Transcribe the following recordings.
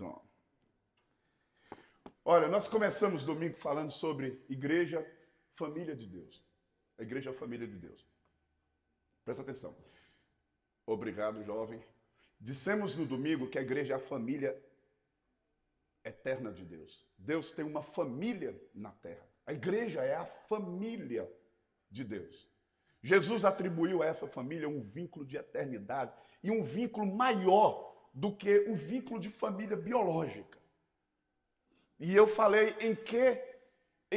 on. Olha, nós começamos domingo falando sobre igreja, família de Deus. A igreja é a família de Deus. Presta atenção. Obrigado, jovem. Dissemos no domingo que a igreja é a família eterna de Deus. Deus tem uma família na terra. A igreja é a família de Deus. Jesus atribuiu a essa família um vínculo de eternidade e um vínculo maior do que o vínculo de família biológica. E eu falei em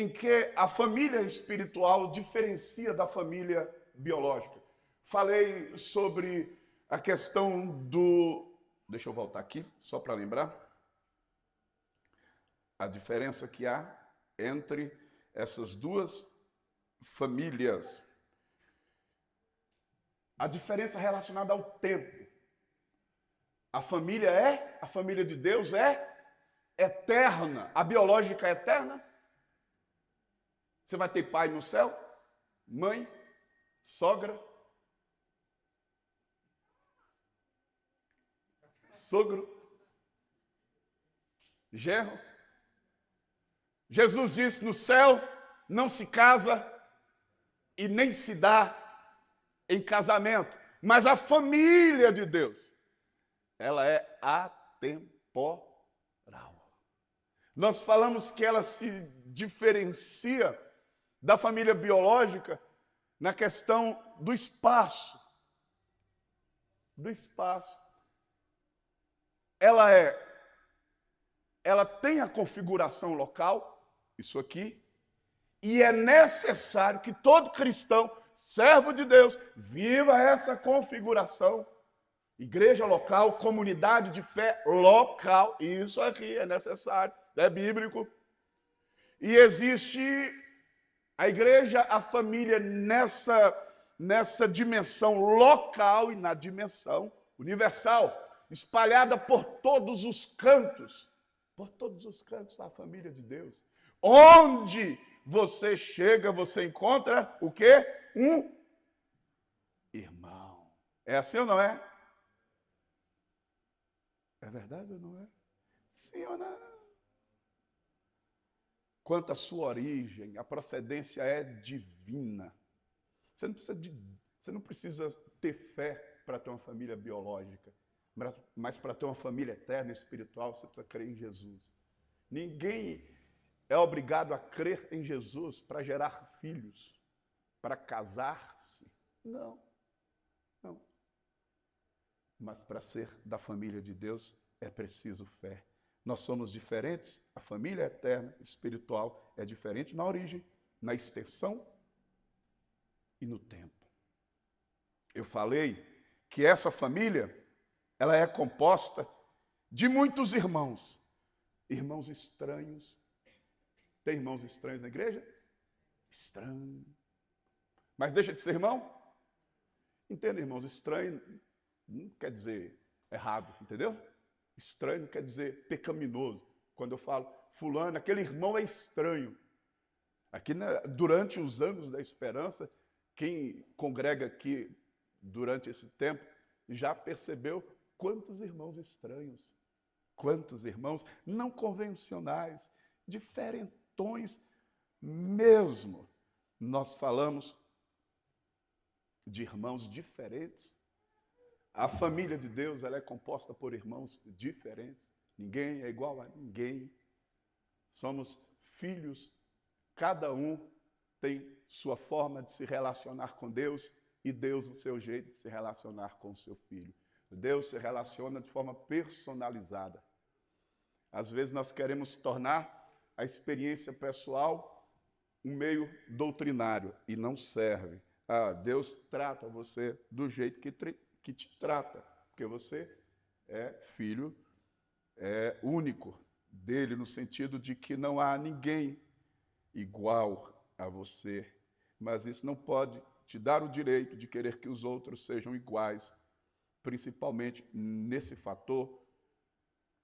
que a família espiritual diferencia da família biológica. Falei sobre a questão do... Deixa eu voltar aqui, só para lembrar. A diferença que há entre essas duas famílias. A diferença relacionada ao tempo. A família de Deus é eterna. A biológica é eterna. Você vai ter pai no céu, mãe, sogra, sogro, genro. Jesus disse: no céu não se casa e nem se dá em casamento, mas a família de Deus, ela é atemporal. Nós falamos que ela se diferencia da família biológica na questão do espaço. Do espaço. Ela tem a configuração local, isso aqui, e é necessário que todo cristão, servo de Deus, viva essa configuração. Igreja local, comunidade de fé local, isso aqui é necessário, é bíblico. E existe a igreja, a família nessa dimensão local e na dimensão universal, espalhada por todos os cantos da família de Deus. Onde você chega, você encontra o quê? Um irmão. É assim ou não é? É verdade ou não é? Sim ou não? Quanto à sua origem, a procedência é divina. Você não precisa ter fé para ter uma família biológica, mas para ter uma família eterna, espiritual, você precisa crer em Jesus. Ninguém é obrigado a crer em Jesus para gerar filhos, para casar-se. Não. Mas para ser da família de Deus é preciso fé. Nós somos diferentes, a família eterna, espiritual, é diferente na origem, na extensão e no tempo. Eu falei que essa família, ela é composta de muitos irmãos. Irmãos estranhos. Tem irmãos estranhos na igreja? Estranho. Mas deixa de ser irmão? Entenda, irmãos, estranho não quer dizer errado, entendeu? Estranho não quer dizer pecaminoso. Quando eu falo fulano, aquele irmão é estranho. Aqui, durante os anos da esperança, quem congrega aqui durante esse tempo já percebeu quantos irmãos estranhos, quantos irmãos não convencionais, diferentões mesmo. Nós falamos de irmãos diferentes. A família de Deus, ela é composta por irmãos diferentes. Ninguém é igual a ninguém. Somos filhos, cada um tem sua forma de se relacionar com Deus e Deus o seu jeito de se relacionar com o seu filho. Deus se relaciona de forma personalizada. Às vezes nós queremos tornar a experiência pessoal um meio doutrinário e não serve. Deus trata você do jeito que te trata, porque você é filho único dele, no sentido de que não há ninguém igual a você, mas isso não pode te dar o direito de querer que os outros sejam iguais, principalmente nesse fator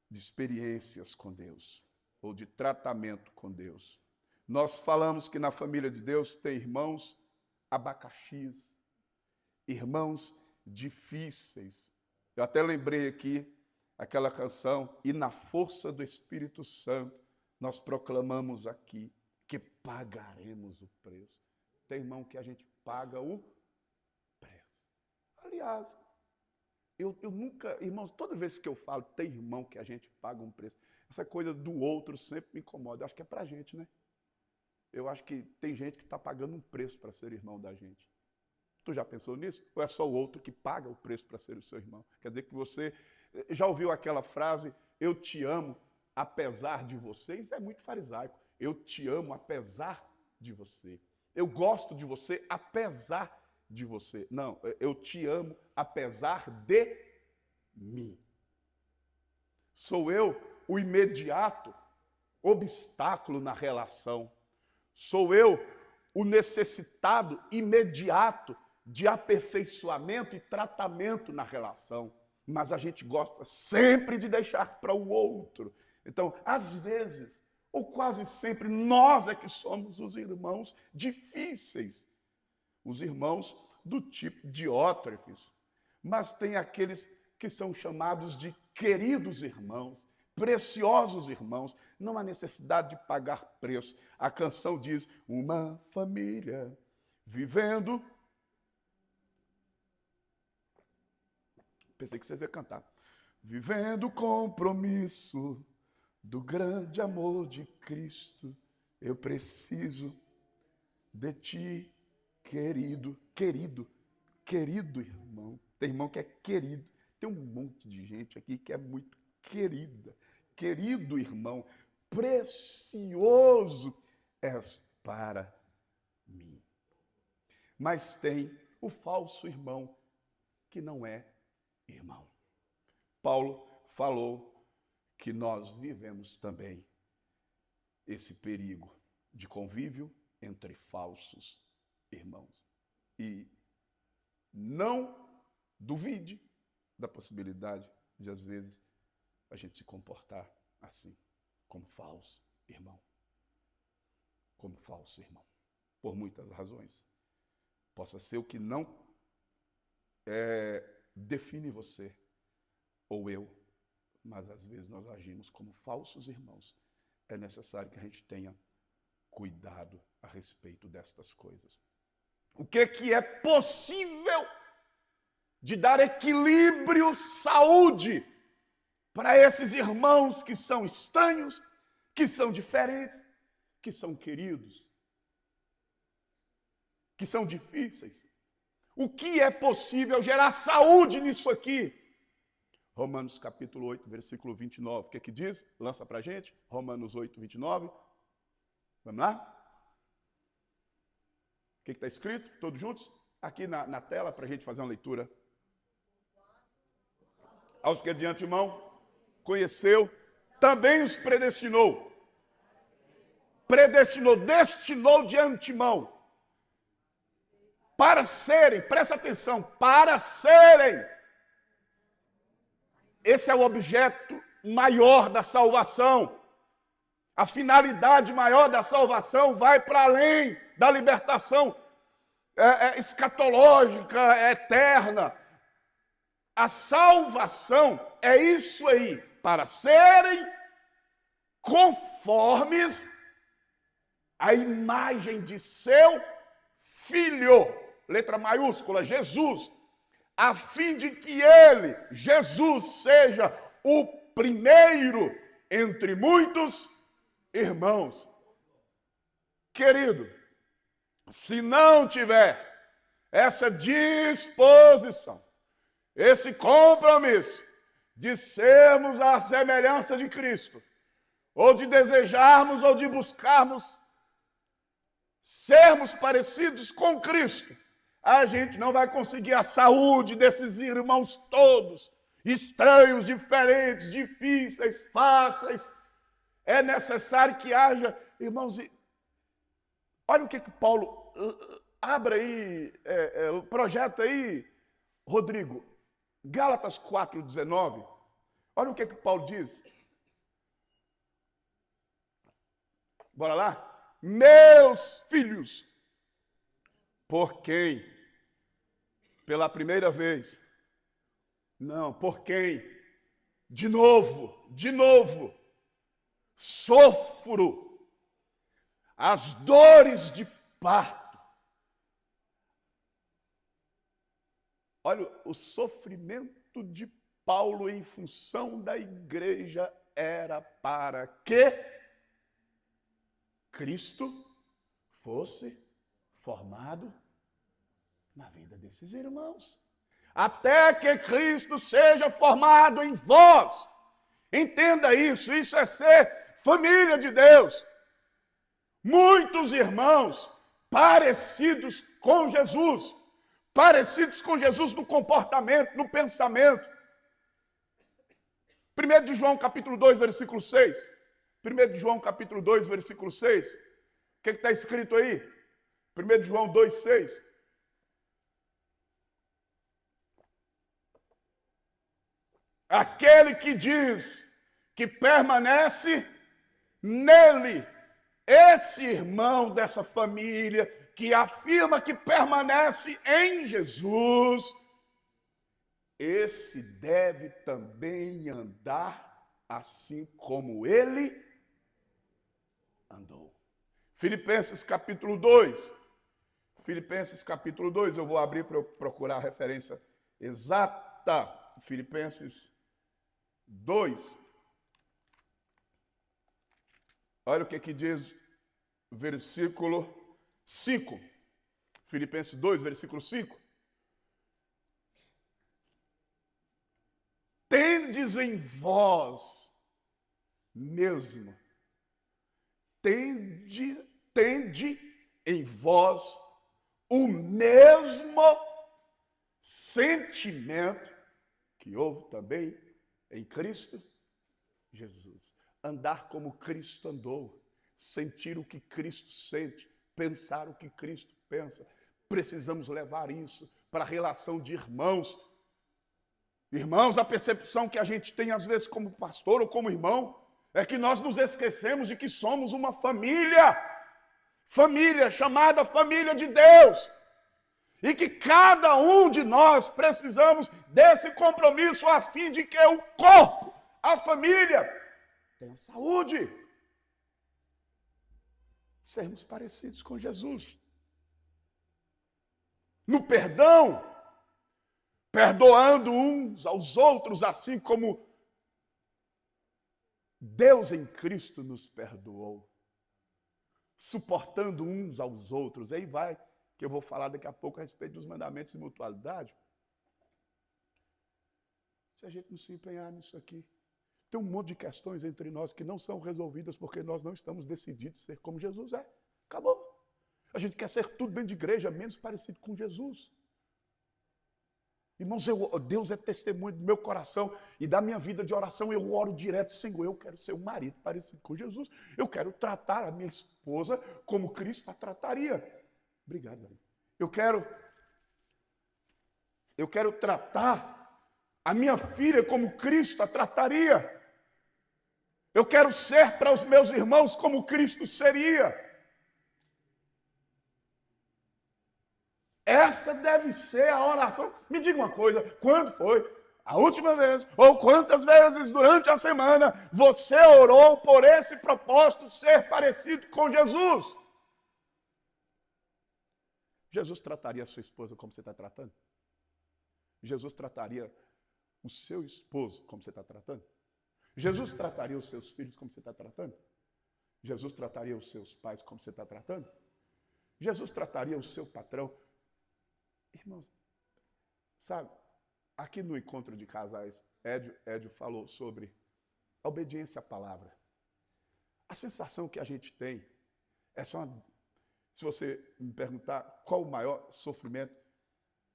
de experiências com Deus, ou de tratamento com Deus. Nós falamos que na família de Deus tem irmãos abacaxis, irmãos difíceis. Eu até lembrei aqui aquela canção, e na força do Espírito Santo, nós proclamamos aqui que pagaremos o preço. Tem irmão que a gente paga o preço. Aliás, eu nunca, irmãos, toda vez que eu falo, tem irmão que a gente paga um preço, essa coisa do outro sempre me incomoda. Eu acho que é pra gente, né? Eu acho que tem gente que está pagando um preço para ser irmão da gente. Tu já pensou nisso? Ou é só o outro que paga o preço para ser o seu irmão? Quer dizer que você já ouviu aquela frase, eu te amo apesar de vocês? É muito farisaico. Eu te amo apesar de você. Eu gosto de você apesar de você. Não, eu te amo apesar de mim. Sou eu o imediato obstáculo na relação. Sou eu o necessitado imediato de aperfeiçoamento e tratamento na relação. Mas a gente gosta sempre de deixar para o outro. Então, às vezes, ou quase sempre, nós é que somos os irmãos difíceis. Os irmãos do tipo diótrefes. Mas tem aqueles que são chamados de queridos irmãos, preciosos irmãos. Não há necessidade de pagar preço. A canção diz, uma família vivendo... Pensei que vocês iam cantar. Vivendo o compromisso do grande amor de Cristo, eu preciso de ti, querido, querido, querido irmão. Tem irmão que é querido. Tem um monte de gente aqui que é muito querida. Querido irmão, precioso és para mim. Mas tem o falso irmão que não é irmão. Paulo falou que nós vivemos também esse perigo de convívio entre falsos irmãos. E não duvide da possibilidade de, às vezes, a gente se comportar assim, como falso irmão. Como falso irmão. Por muitas razões. Possa ser o que não define você ou eu, mas às vezes nós agimos como falsos irmãos. É necessário que a gente tenha cuidado a respeito destas coisas. O que é possível de dar equilíbrio, saúde para esses irmãos que são estranhos, que são diferentes, que são queridos, que são difíceis. O que é possível gerar saúde nisso aqui? Romanos capítulo 8, versículo 29. O que diz? Lança para a gente. Romanos 8, 29. Vamos lá? O que está escrito? Todos juntos? Aqui na tela para a gente fazer uma leitura. Aos que de antemão conheceu, também os predestinou. Predestinou, destinou de antemão. Para serem, presta atenção, para serem. Esse é o objeto maior da salvação. A finalidade maior da salvação vai para além da libertação escatológica, eterna. A salvação é isso aí, para serem conformes à imagem de seu Filho, letra maiúscula, Jesus, a fim de que ele, Jesus, seja o primeiro entre muitos irmãos. Querido, se não tiver essa disposição, esse compromisso de sermos a semelhança de Cristo, ou de desejarmos ou de buscarmos sermos parecidos com Cristo, a gente não vai conseguir a saúde desses irmãos todos, estranhos, diferentes, difíceis, fáceis. É necessário que haja, irmãos, olha o que Paulo, abre aí, projeta aí, Rodrigo, Gálatas 4,19, olha o que Paulo diz. Bora lá? Meus filhos, por quem, pela primeira vez, não, por quem, de novo, sofro as dores de parto. Olha, o sofrimento de Paulo em função da igreja era para que Cristo fosse formado na vida desses irmãos. Até que Cristo seja formado em vós. Entenda isso é ser família de Deus. Muitos irmãos parecidos com Jesus no comportamento, no pensamento. 1 de João capítulo 2, versículo 6. 1 de João capítulo 2, versículo 6. O que está escrito aí? 1 de João 2, 6. Aquele que diz que permanece nele, esse irmão dessa família que afirma que permanece em Jesus, esse deve também andar assim como ele andou. Filipenses capítulo 2. Filipenses capítulo 2, eu vou abrir para eu procurar a referência exata. Filipenses 2. Olha o que diz o versículo 5. Filipenses 2, versículo 5. Tendes em vós mesmo, tende em vós o mesmo sentimento que houve também em Cristo Jesus. Andar como Cristo andou, sentir o que Cristo sente, pensar o que Cristo pensa. Precisamos levar isso para a relação de irmãos. Irmãos, a percepção que a gente tem às vezes como pastor ou como irmão é que nós nos esquecemos de que somos uma família chamada família de Deus. E que cada um de nós precisamos desse compromisso a fim de que o corpo, a família, tenha saúde. Sermos parecidos com Jesus. No perdão, perdoando uns aos outros, assim como Deus em Cristo nos perdoou. Suportando uns aos outros. Aí vai, que eu vou falar daqui a pouco a respeito dos mandamentos de mutualidade. Se a gente não se empenhar nisso aqui, tem um monte de questões entre nós que não são resolvidas porque nós não estamos decididos a ser como Jesus é. Acabou. A gente quer ser tudo dentro de igreja, menos parecido com Jesus. Irmãos, Deus é testemunho do meu coração e da minha vida de oração. Eu oro direto, Senhor, eu quero ser um marido parecido com Jesus. Eu quero tratar a minha esposa como Cristo a trataria. Obrigado, Davi. Eu quero tratar a minha filha como Cristo a trataria. Eu quero ser para os meus irmãos como Cristo seria. Essa deve ser a oração. Me diga uma coisa, quando foi a última vez, ou quantas vezes durante a semana, você orou por esse propósito, ser parecido com Jesus? Jesus trataria a sua esposa como você está tratando? Jesus trataria o seu esposo como você está tratando? Jesus trataria os seus filhos como você está tratando? Jesus trataria os seus pais como você está tratando? Jesus trataria o seu patrão? Irmãos, sabe, aqui no encontro de casais, Édio falou sobre a obediência à palavra. A sensação que a gente tem é só se você me perguntar qual o maior sofrimento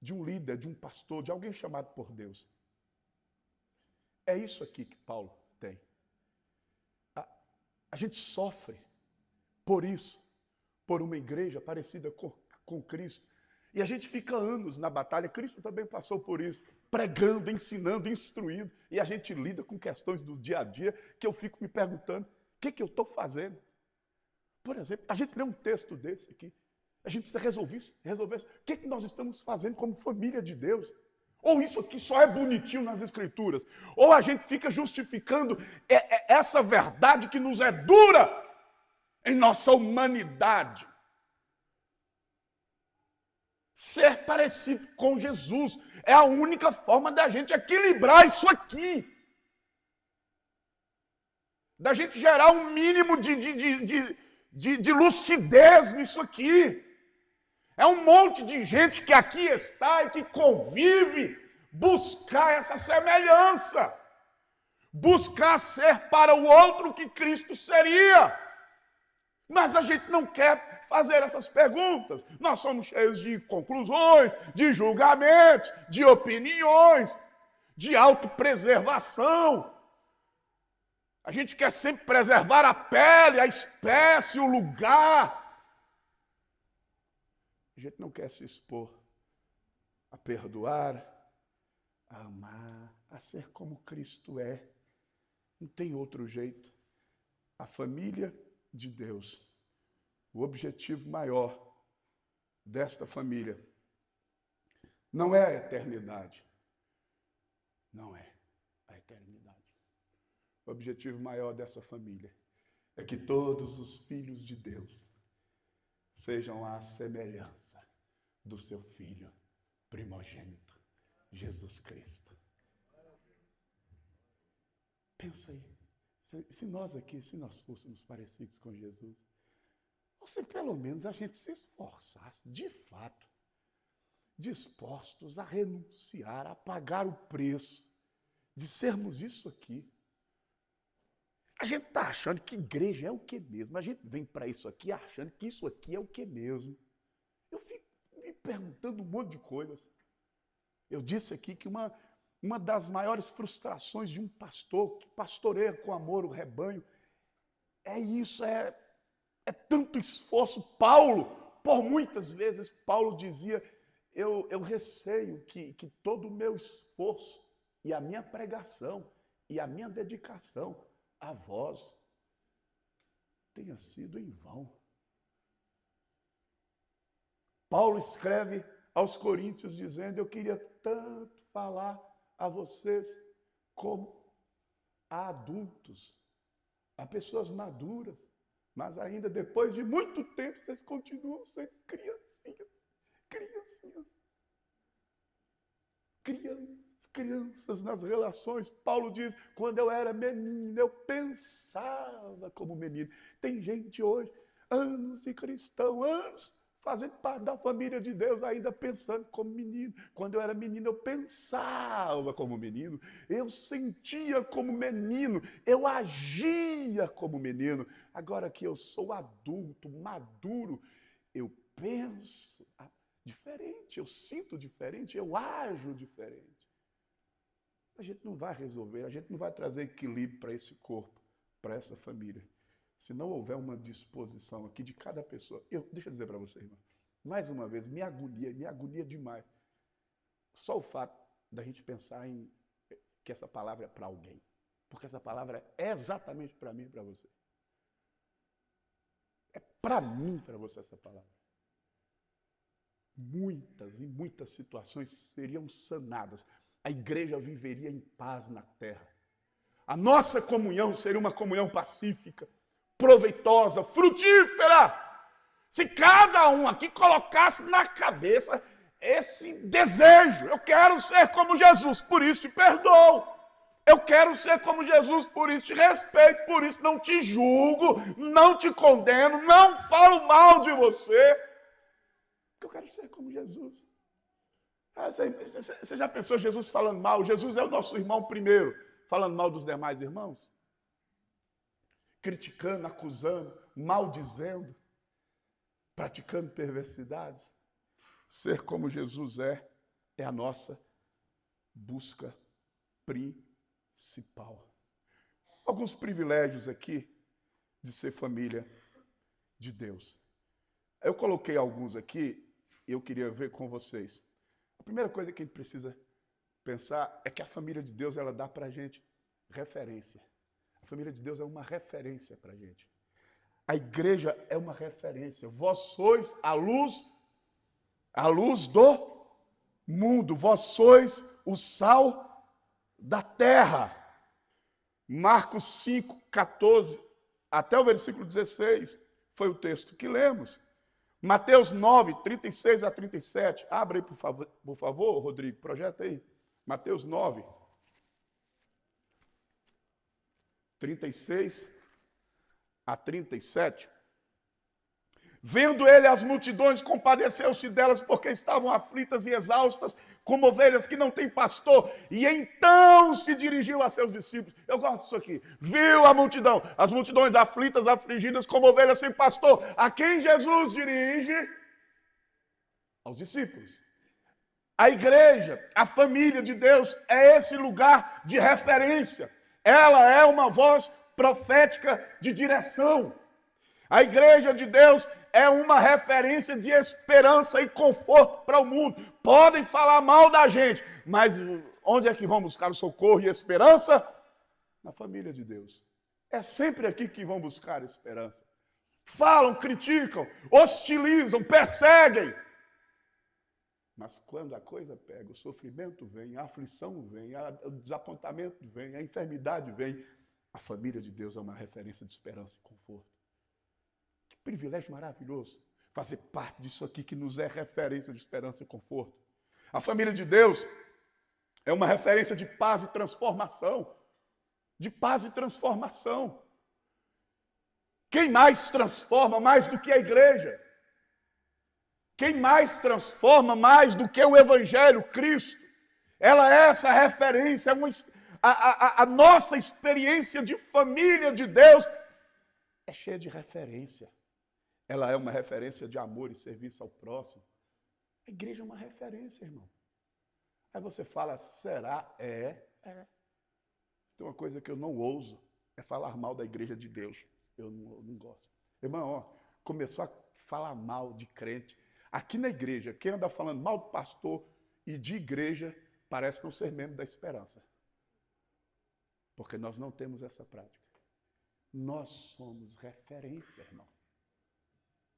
de um líder, de um pastor, de alguém chamado por Deus. É isso aqui que Paulo tem. A gente sofre por isso, por uma igreja parecida com Cristo. E a gente fica anos na batalha. Cristo também passou por isso, pregando, ensinando, instruindo. E a gente lida com questões do dia a dia que eu fico me perguntando, o que eu estou fazendo? Por exemplo, a gente lê um texto desse aqui. A gente precisa resolver o que nós estamos fazendo como família de Deus. Ou isso aqui só é bonitinho nas Escrituras. Ou a gente fica justificando essa verdade que nos é dura em nossa humanidade. Ser parecido com Jesus é a única forma da gente equilibrar isso aqui. Da gente gerar um mínimo de lucidez nisso aqui. É um monte de gente que aqui está e que convive buscar essa semelhança. Buscar ser para o outro o que Cristo seria. Mas a gente não quer fazer essas perguntas. Nós somos cheios de conclusões, de julgamentos, de opiniões, de autopreservação. A gente quer sempre preservar a pele, a espécie, o lugar. A gente não quer se expor a perdoar, a amar, a ser como Cristo é. Não tem outro jeito. A família de Deus, o objetivo maior desta família não é a eternidade. Não é a eternidade. O objetivo maior dessa família é que todos os filhos de Deus sejam à semelhança do seu Filho primogênito, Jesus Cristo. Pensa aí, se nós aqui, se nós fôssemos parecidos com Jesus, ou se pelo menos a gente se esforçasse, de fato, dispostos a renunciar, a pagar o preço de sermos isso aqui. A gente está achando que igreja é o que mesmo? A gente vem para isso aqui achando que isso aqui é o que mesmo? Eu fico me perguntando um monte de coisas. Eu disse aqui que uma das maiores frustrações de um pastor que pastoreia com amor o rebanho é isso, é tanto esforço. Paulo, por muitas vezes, Paulo dizia, eu receio que todo o meu esforço e a minha pregação e a minha dedicação a vós tenha sido em vão. Paulo escreve aos Coríntios dizendo, eu queria tanto falar a vocês como a adultos, a pessoas maduras, mas ainda depois de muito tempo vocês continuam sendo crianças nas relações. Paulo diz, quando eu era menino, eu pensava como menino. Tem gente hoje, anos de cristão, anos, fazendo parte da família de Deus, ainda pensando como menino. Quando eu era menino, eu pensava como menino, eu sentia como menino, eu agia como menino. Agora que eu sou adulto, maduro, eu penso diferente, eu sinto diferente, eu ajo diferente. A gente não vai resolver, a gente não vai trazer equilíbrio para esse corpo, para essa família, se não houver uma disposição aqui de cada pessoa. Deixa eu dizer para você, irmão, mais uma vez, me agonia demais. Só o fato da gente pensar em que essa palavra é para alguém. Porque essa palavra é exatamente para mim e para você. É para mim e para você essa palavra. Muitas e muitas situações seriam sanadas. A igreja viveria em paz na terra. A nossa comunhão seria uma comunhão pacífica, proveitosa, frutífera. Se cada um aqui colocasse na cabeça esse desejo, eu quero ser como Jesus, por isso te perdoo. Eu quero ser como Jesus, por isso te respeito, por isso não te julgo, não te condeno, não falo mal de você. Porque eu quero ser como Jesus. Você já pensou Jesus falando mal? Jesus é o nosso irmão primeiro, falando mal dos demais irmãos? Criticando, acusando, maldizendo, praticando perversidades. Ser como Jesus é a nossa busca principal. Alguns privilégios aqui de ser família de Deus. Eu coloquei alguns aqui e eu queria ver com vocês. A primeira coisa que a gente precisa pensar é que a família de Deus, ela dá para a gente referência. A família de Deus é uma referência para a gente. A igreja é uma referência. Vós sois a luz do mundo. Vós sois o sal da terra. Marcos 5, 14, até o versículo 16, foi o texto que lemos. Mateus 9, 36 a 37. Abre aí, por favor, Rodrigo, projeta aí. Mateus 9, 36 a 37. Vendo ele as multidões, compadeceu-se delas, porque estavam aflitas e exaustas, como ovelhas que não têm pastor. E então se dirigiu a seus discípulos. Eu gosto disso aqui. Viu a multidão, as multidões aflitas, afligidas, como ovelhas sem pastor. A quem Jesus dirige? Aos discípulos. A igreja, a família de Deus, é esse lugar de referência. Ela é uma voz profética de direção. A igreja de Deus é uma referência de esperança e conforto para o mundo. Podem falar mal da gente, mas onde é que vão buscar o socorro e esperança? Na família de Deus. É sempre aqui que vão buscar esperança. Falam, criticam, hostilizam, perseguem. Mas quando a coisa pega, o sofrimento vem, a aflição vem, o desapontamento vem, a enfermidade vem, a família de Deus é uma referência de esperança e conforto. Que privilégio maravilhoso fazer parte disso aqui que nos é referência de esperança e conforto. A família de Deus é uma referência de paz e transformação. De paz e transformação. Quem mais transforma mais do que a igreja? Quem mais transforma mais do que o Evangelho, Cristo? Ela é essa referência, a nossa experiência de família de Deus é cheia de referência. Ela é uma referência de amor e serviço ao próximo. A igreja é uma referência, irmão. Aí você fala, será? É. Tem uma coisa que eu não ouso, é falar mal da igreja de Deus. Eu não gosto. Irmão, ó, começou a falar mal de crente. Aqui na igreja, quem anda falando mal do pastor e de igreja, parece não ser membro da esperança. Porque nós não temos essa prática. Nós somos referência, irmão.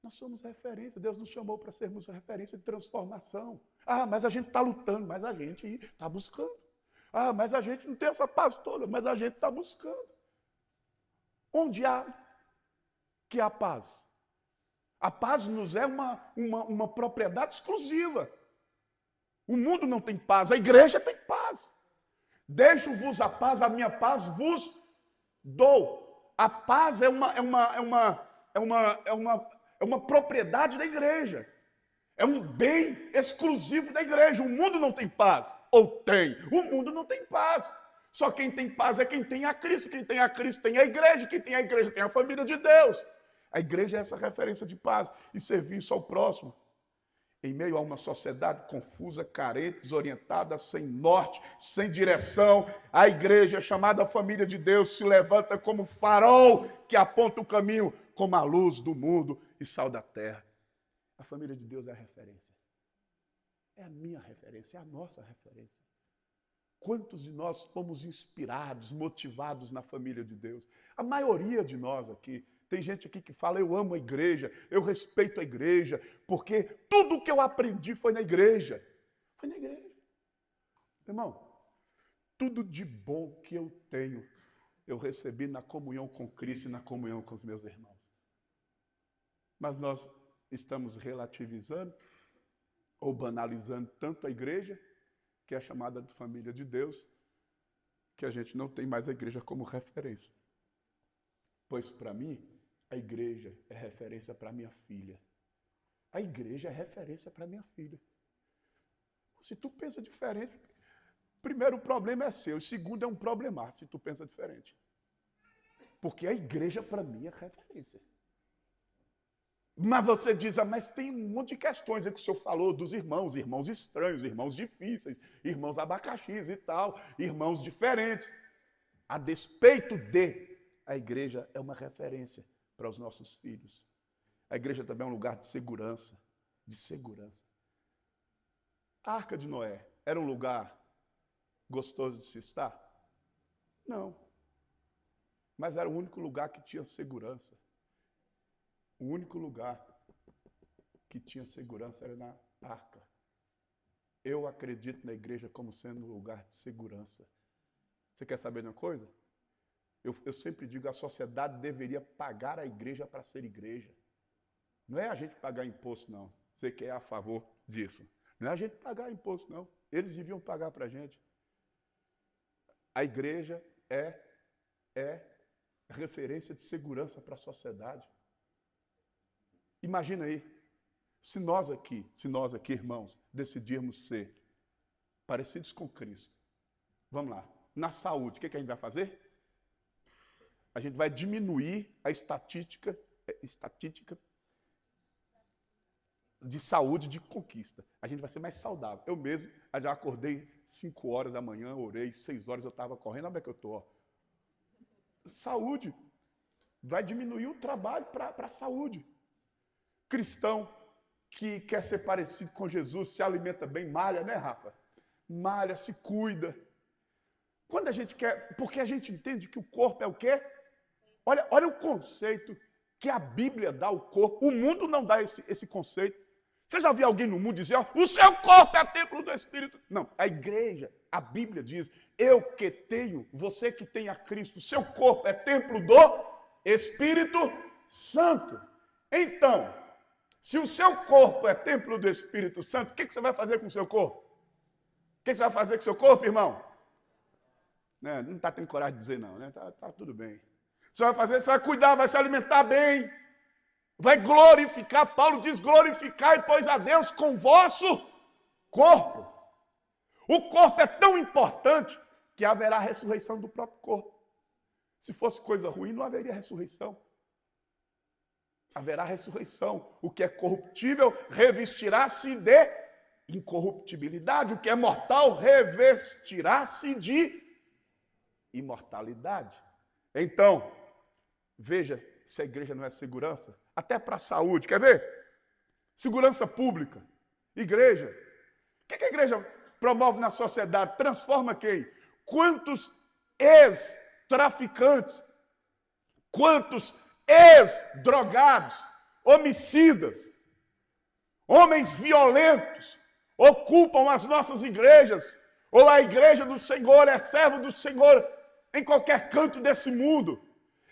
Nós somos referência. Deus nos chamou para sermos referência de transformação. Ah, mas a gente está lutando, mas a gente está buscando. Ah, mas a gente não tem essa paz toda, mas a gente está buscando. Onde há que há paz? A paz nos é uma propriedade exclusiva. O mundo não tem paz, a igreja tem paz. Deixo-vos a paz, a minha paz vos dou. A paz é uma propriedade da igreja. É um bem exclusivo da igreja. O mundo não tem paz. Ou tem? O mundo não tem paz. Só quem tem paz é quem tem a Cristo. Quem tem a Cristo tem a igreja. Quem tem a igreja tem a família de Deus. A igreja é essa referência de paz e serviço ao próximo. Em meio a uma sociedade confusa, carente, desorientada, sem norte, sem direção, a igreja, chamada família de Deus, se levanta como farol que aponta o caminho, como a luz do mundo e sal da terra. A família de Deus é a referência. É a minha referência, é a nossa referência. Quantos de nós fomos inspirados, motivados na família de Deus? A maioria de nós aqui. Tem gente aqui que fala, eu amo a igreja, eu respeito a igreja, porque tudo que eu aprendi foi na igreja. Foi na igreja. Irmão, tudo de bom que eu tenho, eu recebi na comunhão com Cristo e na comunhão com os meus irmãos. Mas nós estamos relativizando ou banalizando tanto a igreja, que é chamada de família de Deus, que a gente não tem mais a igreja como referência. Pois para mim, a igreja é referência para minha filha. A igreja é referência para minha filha. Se tu pensa diferente, primeiro o problema é seu, o segundo é um problema se tu pensa diferente. Porque a igreja para mim é referência. Mas você diz, mas tem um monte de questões aí que o senhor falou dos irmãos, irmãos estranhos, irmãos difíceis, irmãos abacaxis e tal, irmãos diferentes. A despeito de, a igreja é uma referência para os nossos filhos. A igreja também é um lugar de segurança, de segurança. A Arca de Noé era um lugar gostoso de se estar? Não. Mas era o único lugar que tinha segurança. O único lugar que tinha segurança era na arca. Eu acredito na igreja como sendo um lugar de segurança. Você quer saber de uma coisa? Eu sempre digo, a sociedade deveria pagar a igreja para ser igreja. Não é a gente pagar imposto, não. Você que é a favor disso. Não é a gente pagar imposto, não. Eles deviam pagar para a gente. A igreja é referência de segurança para a sociedade. Imagina aí, se nós aqui, irmãos, decidirmos ser parecidos com Cristo. Vamos lá. Na saúde, o que a gente vai fazer? A gente vai diminuir a estatística de saúde, de conquista. A gente vai ser mais saudável. Eu mesmo, já acordei 5 horas da manhã, orei, 6 horas eu estava correndo, olha como é que eu estou. Saúde. Vai diminuir o trabalho para a saúde. Cristão que quer ser parecido com Jesus, se alimenta bem, malha, né, Rafa? Malha, se cuida. Quando a gente quer, porque a gente entende que o corpo é o quê? Olha o conceito que a Bíblia dá ao corpo. O mundo não dá esse conceito. Você já viu alguém no mundo dizer, ó, o seu corpo é templo do Espírito? Não, a igreja, a Bíblia diz, eu que tenho, você que tem a Cristo, seu corpo é templo do Espírito Santo. Então, se o seu corpo é templo do Espírito Santo, o que você vai fazer com o seu corpo? O que você vai fazer com o seu corpo, irmão? Não está tendo coragem de dizer não, né? Tá tudo bem. Você vai fazer, você vai cuidar, vai se alimentar bem, vai glorificar. Paulo diz, glorificai, pois, a Deus com o vosso corpo. O corpo é tão importante que haverá ressurreição do próprio corpo. Se fosse coisa ruim, não haveria ressurreição. Haverá ressurreição. O que é corruptível revestirá-se de incorruptibilidade. O que é mortal revestirá-se de imortalidade. Então, veja se a igreja não é segurança, até para a saúde. Quer ver? Segurança pública. Igreja. O que a igreja promove na sociedade? Transforma quem? Quantos ex-traficantes, quantos ex-drogados, homicidas, homens violentos, ocupam as nossas igrejas, ou a igreja do Senhor é servo do Senhor em qualquer canto desse mundo.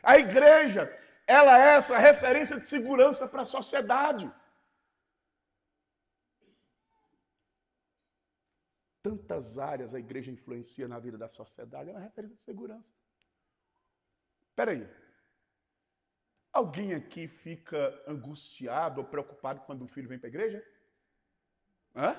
A igreja, ela é essa referência de segurança para a sociedade. Tantas áreas a igreja influencia na vida da sociedade, é uma referência de segurança. Espera aí. Alguém aqui fica angustiado ou preocupado quando um filho vem para a igreja? Hã?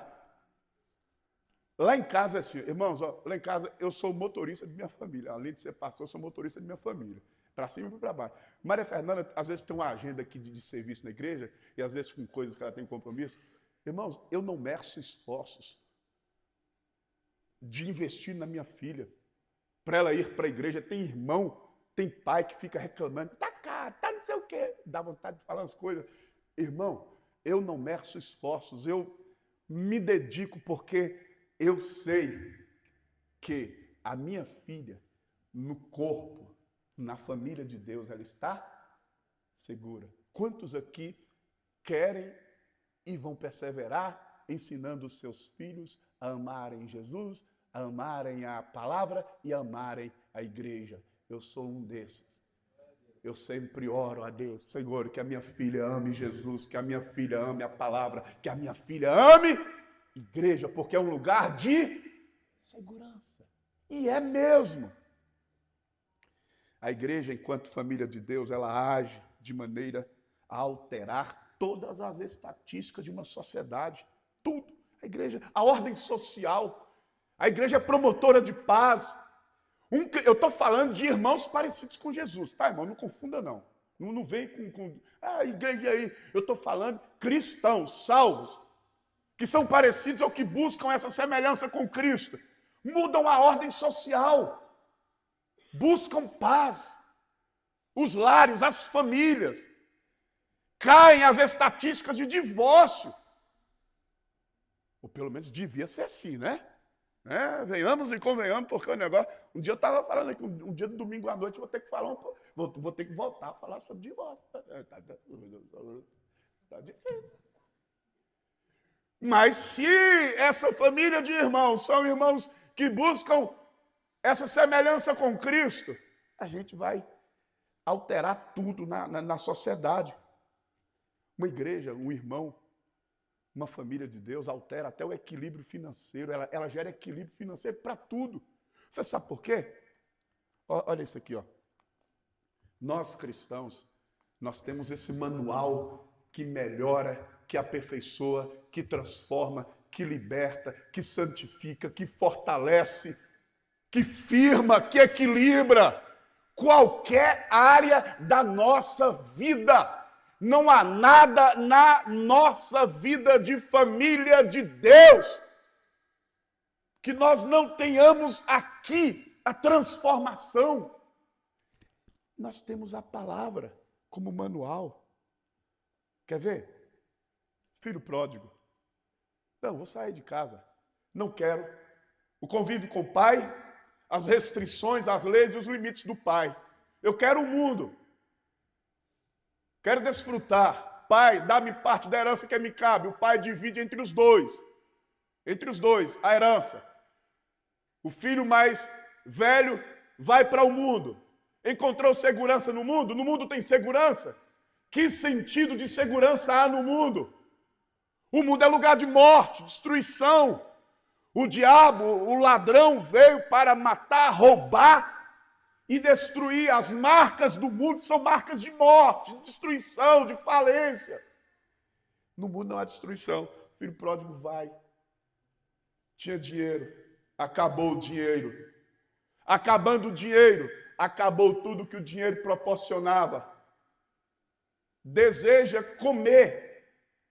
Lá em casa é assim, irmãos, ó, lá em casa eu sou motorista de minha família. Além de ser pastor, eu sou motorista de minha família. Para cima e para baixo. Maria Fernanda, às vezes, tem uma agenda aqui de serviço na igreja, e às vezes com coisas que ela tem compromisso. Irmãos, eu não meço esforços de investir na minha filha, para ela ir para a igreja. Tem irmão, tem pai que fica reclamando, tá caro, tá não sei o quê, dá vontade de falar as coisas. Irmão, eu não meço esforços, eu me dedico porque eu sei que a minha filha, no corpo, na família de Deus, ela está segura. Quantos aqui querem e vão perseverar ensinando os seus filhos a amarem Jesus, a amarem a palavra e a amarem a igreja? Eu sou um desses. Eu sempre oro a Deus, Senhor, que a minha filha ame Jesus, que a minha filha ame a palavra, que a minha filha ame igreja, porque é um lugar de segurança. E é mesmo. A igreja, enquanto família de Deus, ela age de maneira a alterar todas as estatísticas de uma sociedade. Tudo. A igreja, a ordem social. A igreja é promotora de paz. Eu estou falando de irmãos parecidos com Jesus, tá, irmão? Não confunda, não. Não vem com a igreja aí. Eu estou falando cristãos, salvos, que são parecidos ou que buscam essa semelhança com Cristo. Mudam a ordem social. Buscam paz. Os lares, as famílias. Caem as estatísticas de divórcio. Ou pelo menos devia ser assim, né? Venhamos e convenhamos, porque o negócio... Um dia eu estava falando aqui, um dia de domingo à noite, eu vou ter que falar vou ter que voltar a falar sobre divórcio. Tá difícil. Mas se essa família de irmãos são irmãos que buscam essa semelhança com Cristo, a gente vai alterar tudo na sociedade. Uma igreja, um irmão, uma família de Deus altera até o equilíbrio financeiro, ela gera equilíbrio financeiro para tudo. Você sabe por quê? Olha isso aqui, ó. Nós cristãos, nós temos esse manual que melhora, que aperfeiçoa, que transforma, que liberta, que santifica, que fortalece, que firma, que equilibra qualquer área da nossa vida. Não há nada na nossa vida de família de Deus que nós não tenhamos aqui a transformação. Nós temos a palavra como manual. Quer ver? Filho pródigo. Não, vou sair de casa. Não quero. O convívio com o pai, as restrições, as leis e os limites do pai. Eu quero o mundo. Quero desfrutar. Pai, dá-me parte da herança que me cabe. O pai divide entre os dois. Entre os dois, a herança. O filho mais velho vai para o mundo. Encontrou segurança no mundo? No mundo tem segurança? Que sentido de segurança há no mundo? O mundo é lugar de morte, destruição. O diabo, o ladrão, veio para matar, roubar e destruir. As marcas do mundo são marcas de morte, de destruição, de falência. No mundo não há destruição. O filho pródigo vai. Tinha dinheiro, acabou o dinheiro. Acabando o dinheiro, acabou tudo que o dinheiro proporcionava. Deseja comer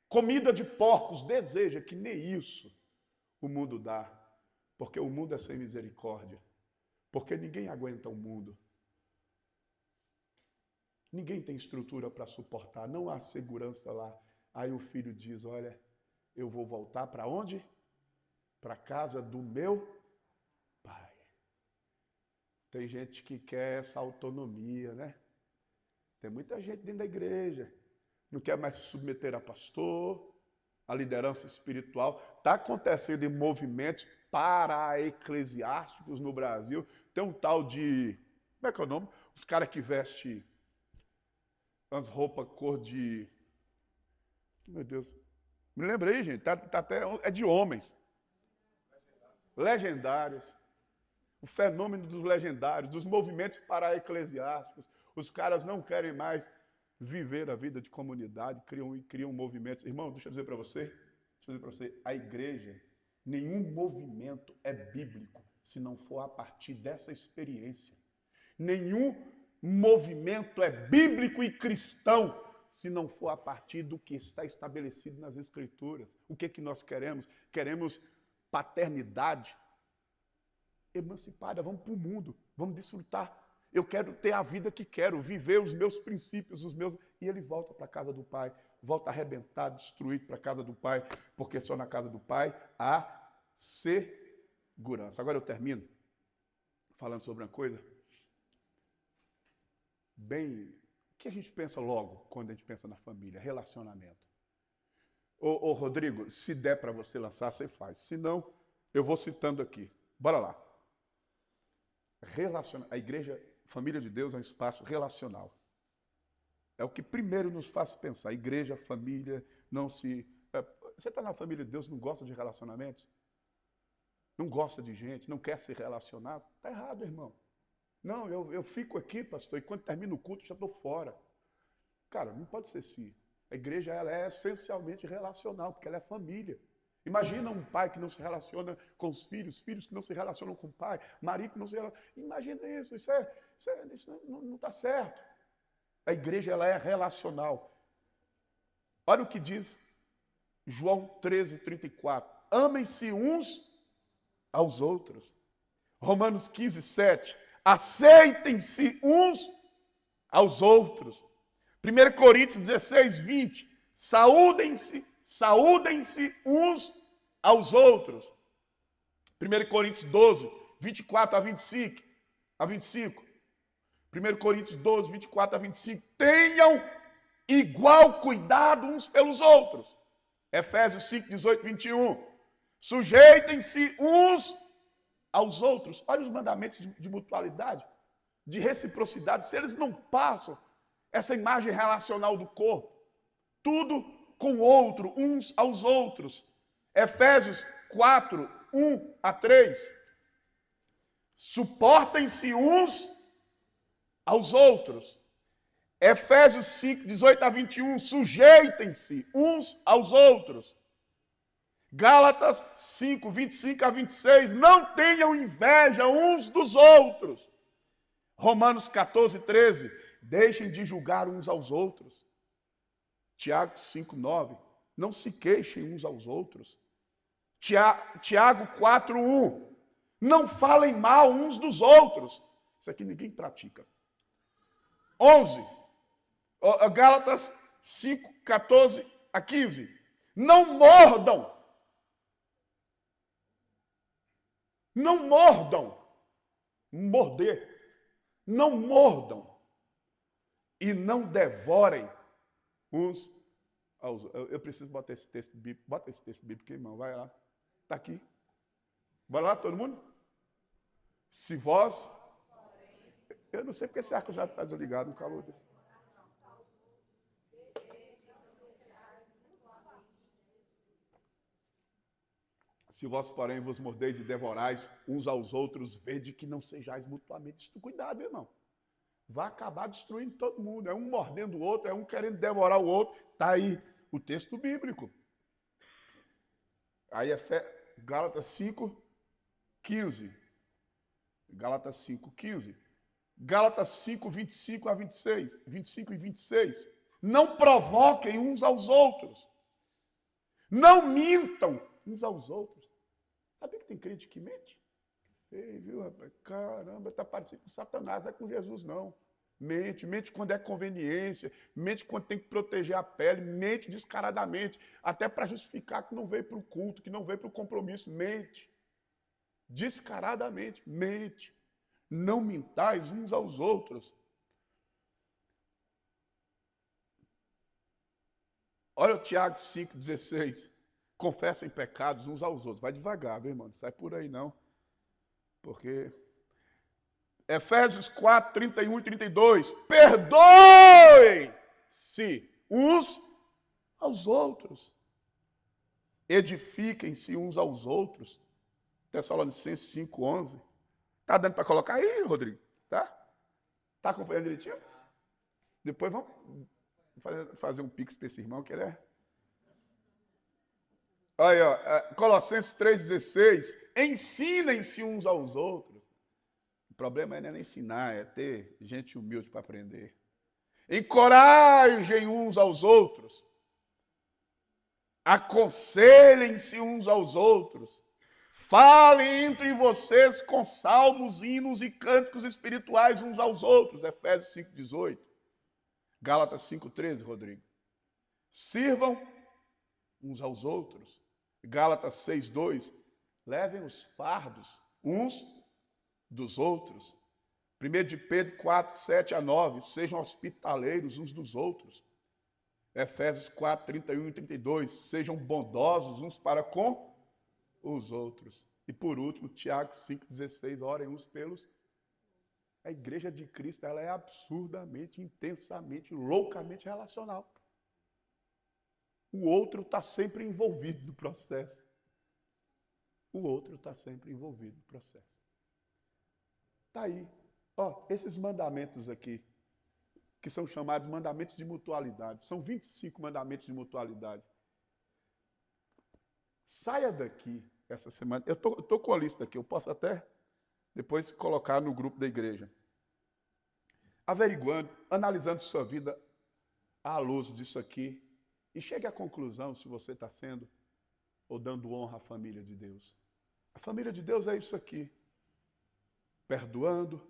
comida de porcos, deseja que nem isso o mundo dá, porque o mundo é sem misericórdia, porque ninguém aguenta o mundo. Ninguém tem estrutura para suportar, não há segurança lá. Aí o filho diz, olha, eu vou voltar para onde? Para a casa do meu pai. Tem gente que quer essa autonomia, né? Tem muita gente dentro da igreja, não quer mais se submeter a pastor, a liderança espiritual. Está acontecendo em movimentos para-eclesiásticos no Brasil. Tem um tal de, como é que é o nome? Os caras que vestem as roupas cor de... Meu Deus. Me lembrei, gente. Tá até, é de homens. Legendários. O fenômeno dos legendários, dos movimentos para-eclesiásticos. Os caras não querem mais viver a vida de comunidade, criam movimentos. Irmão, deixa eu dizer para você, a igreja, nenhum movimento é bíblico se não for a partir dessa experiência. Nenhum movimento é bíblico e cristão se não for a partir do que está estabelecido nas Escrituras. O que nós queremos? Queremos paternidade emancipada. Vamos para o mundo, vamos desfrutar. Eu quero ter a vida que quero, viver os meus princípios, os meus... E ele volta para a casa do pai, volta arrebentado, destruído para a casa do pai, porque só na casa do pai há segurança. Agora eu termino falando sobre uma coisa bem... O que a gente pensa logo quando a gente pensa na família? Relacionamento. Ô Rodrigo, se der para você lançar, você faz. Se não, eu vou citando aqui. Bora lá. A igreja, família de Deus, é um espaço relacional. É o que primeiro nos faz pensar. Igreja, família, não se... Você está na família de Deus, não gosta de relacionamentos? Não gosta de gente, não quer se relacionar? Está errado, irmão. Não, eu fico aqui, pastor, e quando termina o culto, já estou fora. Cara, não pode ser assim. A igreja ela é essencialmente relacional, porque ela é família. Imagina um pai que não se relaciona com os filhos, filhos que não se relacionam com o pai, marido que não se relaciona. Imagina isso, isso não está certo. A igreja ela é relacional. Olha o que diz João 13:34. Amem-se uns aos outros. Romanos 15:7. Aceitem-se uns aos outros. 1 Coríntios 16:20. Saúdem-se uns aos outros. 1 Coríntios 12:24-25. 1 Coríntios 12:24-25. Tenham igual cuidado uns pelos outros. Efésios 5, 18, 21. Sujeitem-se uns aos outros. Olha os mandamentos de mutualidade, de reciprocidade. Se eles não passam essa imagem relacional do corpo, tudo com o outro, uns aos outros. Efésios 4, 1 a 3. Suportem-se uns aos outros. Efésios 5, 18 a 21. Sujeitem-se uns aos outros. Gálatas 5, 25 a 26. Não tenham inveja uns dos outros. Romanos 14, 13. Deixem de julgar uns aos outros. Tiago 5, 9. Não se queixem uns aos outros. Tiago 4, 1. Não falem mal uns dos outros. Isso aqui ninguém pratica. 11. Gálatas 5, 14 a 15. Não mordam. Não mordam. Morder. Não mordam. E não devorem uns aos outros. Eu preciso botar esse texto bíblico. Bota esse texto bíblico, irmão. Vai lá. Está aqui. Bora lá, todo mundo? Se vós... Eu não sei porque esse arco já está desligado no calor desse. Se vós, porém, vos mordeis e devorais uns aos outros, vede que não sejais mutuamente. Cuidado, irmão. Vai acabar destruindo todo mundo. É um mordendo o outro, é um querendo devorar o outro. Está aí o texto bíblico. Aí é Gálatas 5, 15. Gálatas 5, 15. Gálatas 5, 25 a 26. 25 e 26. Não provoquem uns aos outros. Não mintam uns aos outros. Sabia que tem crente que mente? Ei, viu, rapaz? Caramba, está parecendo com Satanás, não é com Jesus, não. Mente quando é conveniência, mente quando tem que proteger a pele, mente descaradamente, até para justificar que não veio para o culto, que não veio para o compromisso, mente. Descaradamente, mente. Não mintais uns aos outros. Olha o Tiago 5,16. Confessem pecados uns aos outros. Vai devagar, meu irmão. Não sai por aí, não. Porque... Efésios 4, 31 e 32. Perdoem-se uns aos outros. Edifiquem-se uns aos outros. Tessalonicenses 5, 11. Tá dando para colocar aí, Rodrigo? Tá? Tá acompanhando direitinho? Depois vamos fazer um pix para esse irmão, que ele é... Aí, ó, Colossenses 3,16. Ensinem-se uns aos outros. O problema não é ensinar, é ter gente humilde para aprender. Encorajem uns aos outros. Aconselhem-se uns aos outros. Falem entre vocês com salmos, hinos e cânticos espirituais uns aos outros. Efésios 5,18. Gálatas 5,13, Rodrigo. Sirvam uns aos outros. Gálatas 6,2. Levem os fardos uns dos outros. 1 de Pedro 4, 7 a 9. Sejam hospitaleiros uns dos outros. Efésios 4, 31 e 32. Sejam bondosos uns para com os outros. E por último, Tiago 5,16. Orem uns pelos. A igreja de Cristo, ela é absurdamente, intensamente, loucamente relacional. O outro está sempre envolvido no processo. O outro está sempre envolvido no processo. Está aí. Ó, esses mandamentos aqui, que são chamados mandamentos de mutualidade. São 25 mandamentos de mutualidade. Saia daqui essa semana. Eu tô com a lista aqui, eu posso até depois colocar no grupo da igreja. Averiguando, analisando sua vida à luz disso aqui. E chegue à conclusão se você está sendo ou dando honra à família de Deus. A família de Deus é isso aqui. Perdoando,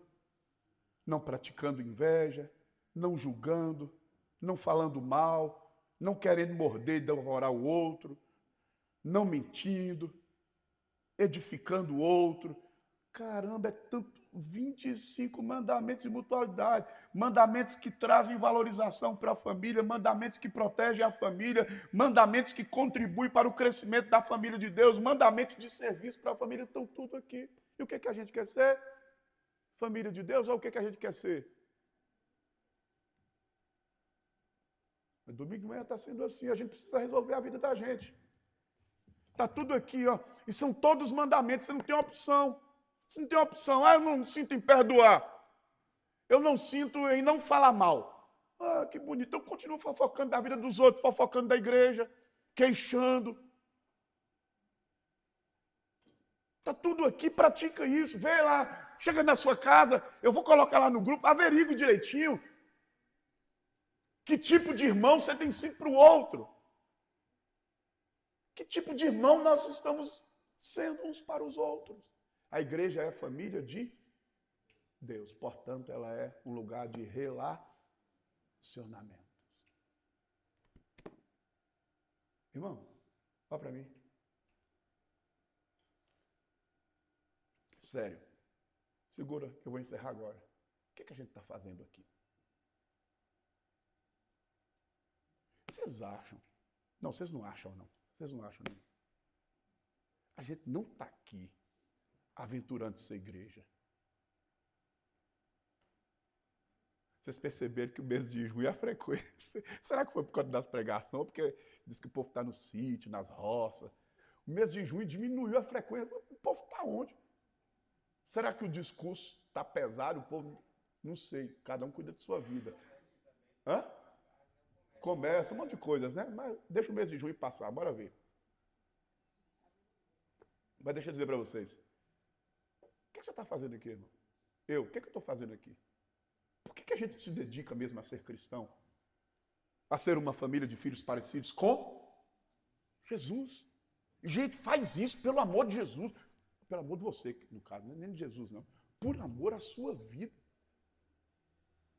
não praticando inveja, não julgando, não falando mal, não querendo morder e devorar o outro, não mentindo, edificando o outro, Caramba, é tanto. 25 mandamentos de mutualidade, mandamentos que trazem valorização para a família, mandamentos que protegem a família, mandamentos que contribuem para o crescimento da família de Deus, mandamentos de serviço para a família, estão tudo aqui. E o que é que a gente quer ser? Família de Deus, ou o que é que a gente quer ser? Domingo de manhã está sendo assim, a gente precisa resolver a vida da gente. Está tudo aqui, ó. E são todos mandamentos, você não tem opção. Você não tem opção. Ah, eu não sinto em perdoar. Eu não sinto em não falar mal. Ah, que bonito. Eu continuo fofocando da vida dos outros, fofocando da igreja, queixando. Está tudo aqui, pratica isso. Vê lá, chega na sua casa, eu vou colocar lá no grupo, averigue direitinho. Que tipo de irmão você tem sido para o outro? Que tipo de irmão nós estamos sendo uns para os outros? A igreja é a família de Deus, portanto, ela é um lugar de relacionamento. Irmão, olha para mim. Sério, segura que eu vou encerrar agora. O que a gente está fazendo aqui? Vocês acham? Não, vocês não acham, não. Vocês não acham, não. A gente não está aqui aventurando essa igreja. Vocês perceberam que o mês de junho a frequência... Será que foi por causa das pregações? Porque diz que o povo está no sítio, nas roças. O mês de junho diminuiu a frequência. O povo está onde? Será que o discurso está pesado? O povo... Não sei. Cada um cuida de sua vida. Hã? Começa, um monte de coisas, né? Mas deixa o mês de junho passar, bora ver. Mas deixa eu dizer para vocês. O que você está fazendo aqui, irmão? O que eu estou fazendo aqui? Por que a gente se dedica mesmo a ser cristão? A ser uma família de filhos parecidos com Jesus. Gente, faz isso pelo amor de Jesus. Pelo amor de você, no caso, nem de Jesus, não. Por amor à sua vida.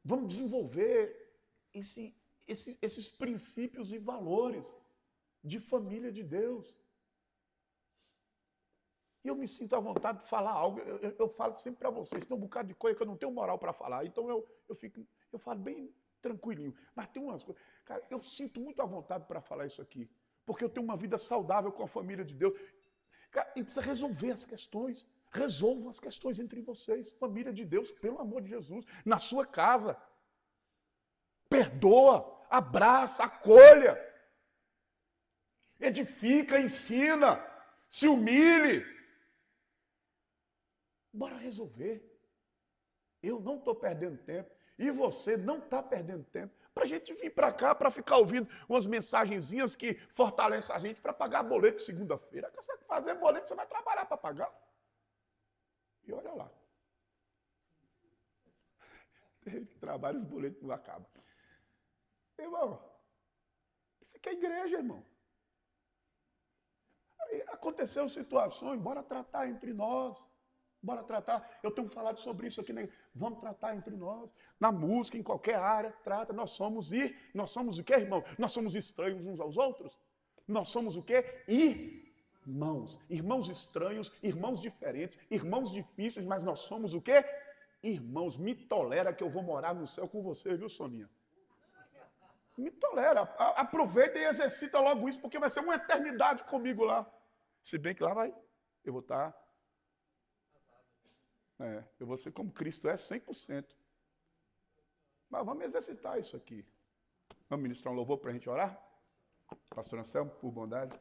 Vamos desenvolver esses princípios e valores de família de Deus. E eu me sinto à vontade de falar algo. Eu falo sempre para vocês, tem um bocado de coisa que eu não tenho moral para falar. Então eu falo bem tranquilinho. Mas tem umas coisas. Cara, eu sinto muito à vontade para falar isso aqui. Porque eu tenho uma vida saudável com a família de Deus. Cara, a gente precisa resolver as questões. Resolvam as questões entre vocês. Família de Deus, pelo amor de Jesus. Na sua casa. Perdoa, abraça, acolha. Edifica, ensina. Se humilhe. Bora resolver. Eu não estou perdendo tempo. E você não está perdendo tempo. Para a gente vir para cá, para ficar ouvindo umas mensagenzinhas que fortalecem a gente para pagar boleto segunda-feira. Você fazer boleto, você vai trabalhar para pagar. E olha lá. Tem gente que trabalha, os boletos não acabam. Irmão, isso aqui é igreja, irmão. Aí aconteceu situações, bora tratar entre nós. Bora tratar. Eu tenho falado sobre isso aqui, né? Vamos tratar entre nós. Na música, em qualquer área, trata. Nós somos o quê, irmão? Nós somos estranhos uns aos outros? Nós somos o quê? Irmãos. Irmãos estranhos, irmãos diferentes, irmãos difíceis, mas nós somos o quê? Irmãos. Me tolera que eu vou morar no céu com você, viu, Soninha? Me tolera. Aproveita e exercita logo isso, porque vai ser uma eternidade comigo lá. Se bem que lá eu vou estar... eu vou ser como Cristo é 100%. Mas vamos exercitar isso aqui. Vamos ministrar um louvor para a gente orar? Pastor Anselmo, por bondade.